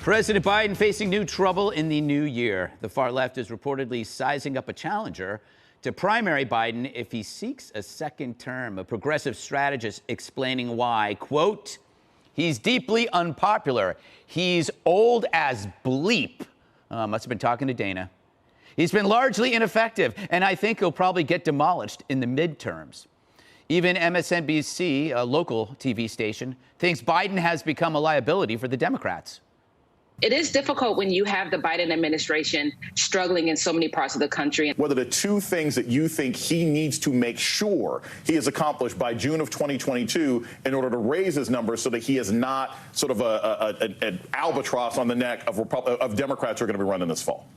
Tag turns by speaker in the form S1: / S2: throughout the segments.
S1: President Biden facing new trouble in the new year. The far left is reportedly sizing up a challenger to primary Biden if he seeks a second term. A progressive strategist explaining why, quote, he's deeply unpopular. He's old as bleep. Must have been talking to Dana. He's been largely ineffective, and I think he'll probably get demolished in the midterms. Even MSNBC, a local TV station, thinks Biden has become a liability for the Democrats.
S2: It is difficult when you have the Biden administration struggling in so many parts of the country.
S3: What are the two things that you think he needs to make sure he has accomplished by June of 2022 in order to raise his numbers so that he is not sort of an albatross on the neck of Democrats who are going to be running this fall?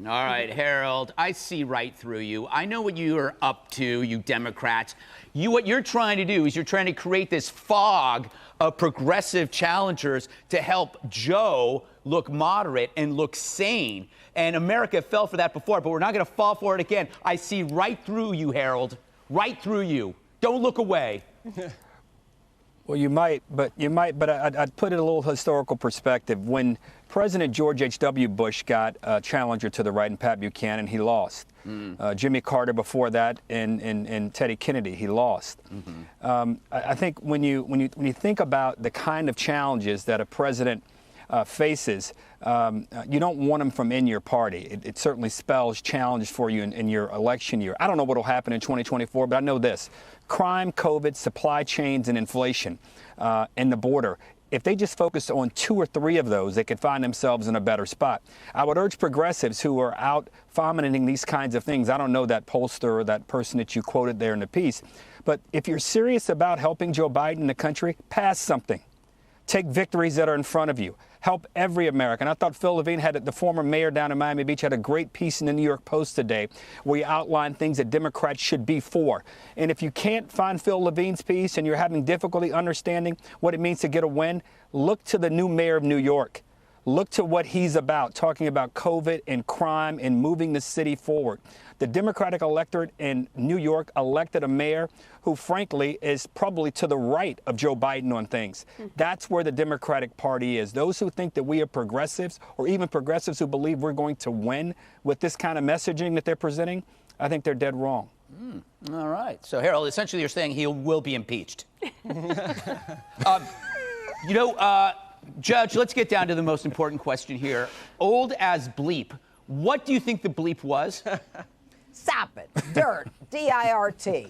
S1: All right, Harold, I see right through you. I know what you are up to, you Democrats. What you're trying to do is you're trying to create this fog of progressive challengers to help Joe look moderate and look sane. And America fell for that before, but we're not going to fall for it again. I see right through you, Harold. Right through you. Don't look away.
S4: Well, you might, but I'd put it in a little historical perspective. When President George H.W. Bush got a challenger to the right, and Pat Buchanan, he lost. Jimmy Carter before that, and Teddy Kennedy, he lost. I think when you think about the kind of challenges that a president faces, you don't want them from in your party. It certainly spells challenge for you in your election year. I don't know what will happen in 2024, but I know this. Crime, COVID, supply chains, and inflation, and the border. If they just focused on 2 or 3 of those, they could find themselves in a better spot. I would urge progressives who are out fomenting these kinds of things. I don't know that pollster or that person that you quoted there in the piece, but if you're serious about helping Joe Biden and the country, pass something. Take victories that are in front of you. Help every American. I thought Phil Levine the former mayor down in Miami Beach, had a great piece in the New York Post today where he outlined things that Democrats should be for. And if you can't find Phil Levine's piece and you're having difficulty understanding what it means to get a win, look to the new mayor of New York. Look to what he's about, talking about COVID and crime and moving the city forward. The Democratic electorate in New York elected a mayor who, frankly, is probably to the right of Joe Biden on things. That's where the Democratic Party is. Those who think that we are progressives, or even progressives who believe we're going to win with this kind of messaging that they're presenting, I think they're dead wrong.
S1: All right. So, Harold, essentially you're saying he will be impeached. Judge, let's get down to the most important question here. Old as bleep. What do you think the bleep was?
S5: Stop it. Dirt. D-I-R-T.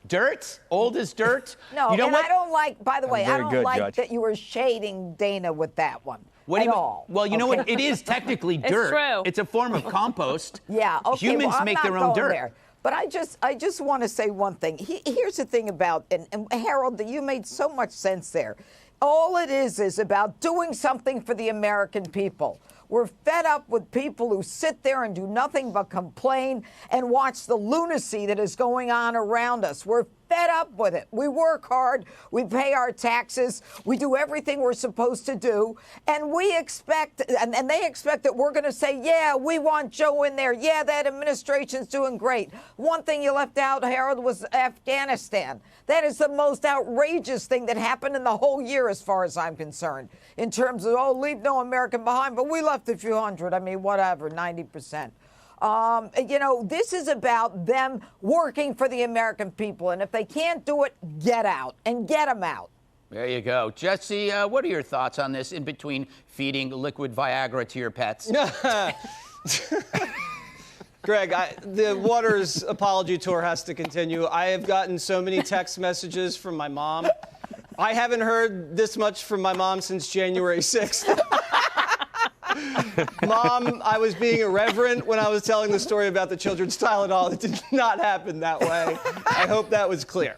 S1: Dirt? Old as dirt?
S5: No,
S1: you know
S5: and
S1: what?
S5: I don't like, by the way, I don't like
S4: Judge.
S5: that you were shading Dana with that one
S1: What
S5: at all.
S1: Well, you know what? It is technically dirt.
S6: It's true.
S1: It's a form of compost.
S5: Yeah, okay.
S1: Humans
S5: well, I'm
S1: make
S5: not
S1: their own
S5: going
S1: dirt.
S5: there. But I just want to say one thing. Here's the thing about, and Harold, that you made so much sense there. All it is about doing something for the American people. We're fed up with people who sit there and do nothing but complain and watch the lunacy that is going on around us. We're fed up with it. We work hard. We pay our taxes. We do everything we're supposed to do. And we expect, and they expect that we're going to say, yeah, we want Joe in there. Yeah, that administration's doing great. One thing you left out, Harold, was Afghanistan. That is the most outrageous thing that happened in the whole year, as far as I'm concerned, in terms of, leave no American behind. But we left a few hundred. I mean, whatever, 90%. This is about them working for the American people. And if they can't do it, get out and get them out.
S1: There you go. Jesse, what are your thoughts on this in between feeding liquid Viagra to your pets?
S7: Greg, the Waters apology tour has to continue. I have gotten so many text messages from my mom. I haven't heard this much from my mom since January 6th. Mom, I was being irreverent when I was telling the story about the children's Tylenol. It did not happen that way. I hope that was clear.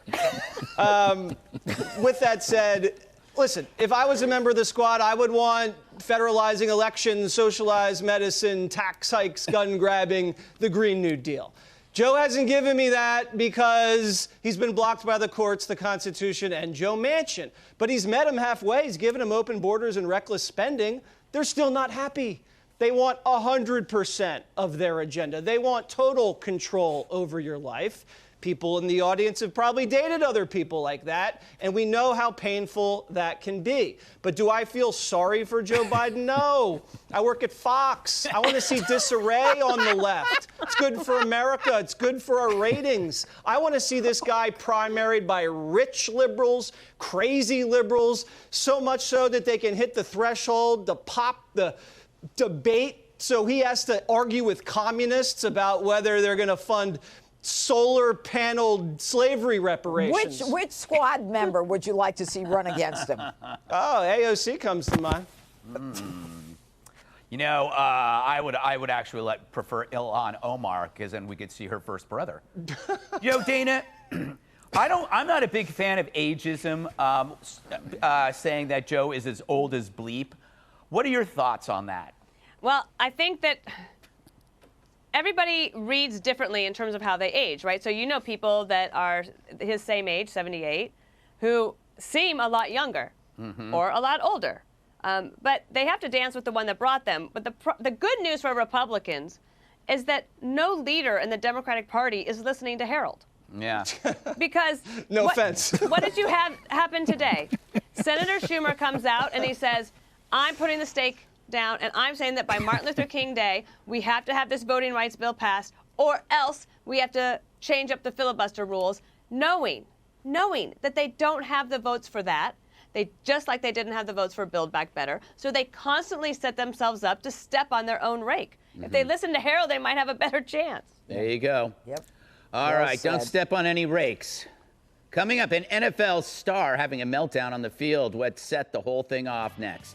S7: With that said, listen, if I was a member of the squad, I would want federalizing elections, socialized medicine, tax hikes, gun grabbing, the Green New Deal. Joe hasn't given me that because he's been blocked by the courts, the Constitution, and Joe Manchin. But he's met him halfway. He's given him open borders and reckless spending. They're still not happy. They want 100% of their agenda. They want total control over your life. People in the audience have probably dated other people like that, and we know how painful that can be. But do I feel sorry for Joe Biden? No. I work at Fox. I want to see disarray on the left. It's good for America. It's good for our ratings. I want to see this guy primaried by rich liberals, crazy liberals, so much so that they can hit the threshold to pop the debate. So he has to argue with communists about whether they're going to fund solar paneled slavery reparations.
S5: Which squad member would you like to see run against him?
S7: Oh, AOC comes to mind.
S1: You know, I would actually prefer Ilhan Omar, because then we could see her first brother. You know, Dana, I'm not a big fan of ageism, saying that Joe is as old as bleep. What are your thoughts on that?
S6: Well, I think that everybody reads differently in terms of how they age, right? So you know people that are his same age, 78, who seem a lot younger or a lot older. But they have to dance with the one that brought them. But the good news for Republicans is that no leader in the Democratic Party is listening to Harold.
S1: Yeah.
S6: Because
S7: No offense.
S6: What did you have happen today? Senator Schumer comes out and he says, I'm putting the stake down, and I'm saying that by Martin Luther King Day, we have to have this voting rights bill passed, or else we have to change up the filibuster rules, knowing that they don't have the votes for that. Just like they didn't have the votes for Build Back Better. So they constantly set themselves up to step on their own rake. If they listen to Harold, they might have a better chance.
S1: There you go.
S5: Yep.
S1: All
S5: Well
S1: right,
S5: said.
S1: don't step on any rakes. Coming up, an NFL star having a meltdown on the field. What set the whole thing off next?